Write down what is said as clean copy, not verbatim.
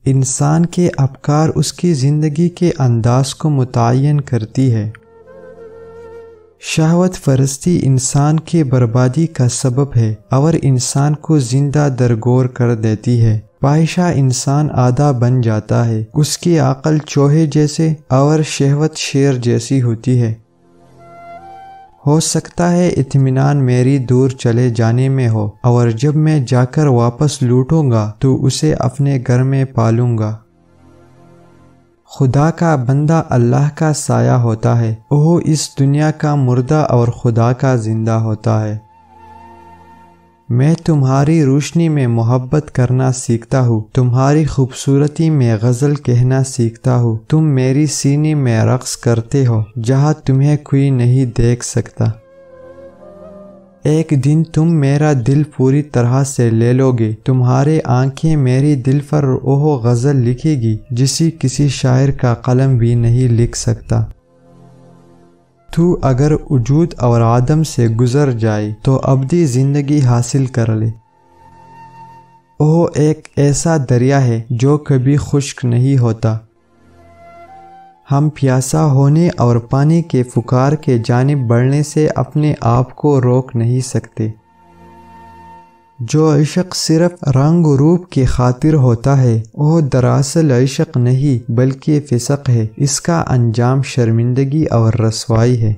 انسان کے افکار اس کی زندگی کے انداز کو متعین کرتی ہے۔ شہوت پرستی انسان کی بربادی کا سبب ہے اور انسان کو زندہ درگور کر دیتی ہے۔ فاحشہ انسان آدھا بن جاتا ہے، اس کی عقل چوہے جیسے اور شہوت شیر جیسی ہوتی ہے۔ ہو سکتا ہے اطمینان میری دور چلے جانے میں ہو، اور جب میں جا کر واپس لوٹوں گا تو اسے اپنے گھر میں پالوں گا۔ خدا کا بندہ اللہ کا سایہ ہوتا ہے، وہ اس دنیا کا مردہ اور خدا کا زندہ ہوتا ہے۔ میں تمہاری روشنی میں محبت کرنا سیکھتا ہوں، تمہاری خوبصورتی میں غزل کہنا سیکھتا ہوں۔ تم میری سینے میں رقص کرتے ہو جہاں تمہیں کوئی نہیں دیکھ سکتا۔ ایک دن تم میرا دل پوری طرح سے لے لو گے، تمہارے آنکھیں میری دل پر وہ غزل لکھے گی جسے کسی شاعر کا قلم بھی نہیں لکھ سکتا۔ تو اگر وجود اور عدم سے گزر جائے تو ابدی زندگی حاصل کر لے۔ وہ ایک ایسا دریا ہے جو کبھی خشک نہیں ہوتا۔ ہم پیاسا ہونے اور پانی کے پکار کے جانب بڑھنے سے اپنے آپ کو روک نہیں سکتے۔ جو عشق صرف رنگ و روپ کی خاطر ہوتا ہے وہ دراصل عشق نہیں بلکہ فسق ہے، اس کا انجام شرمندگی اور رسوائی ہے۔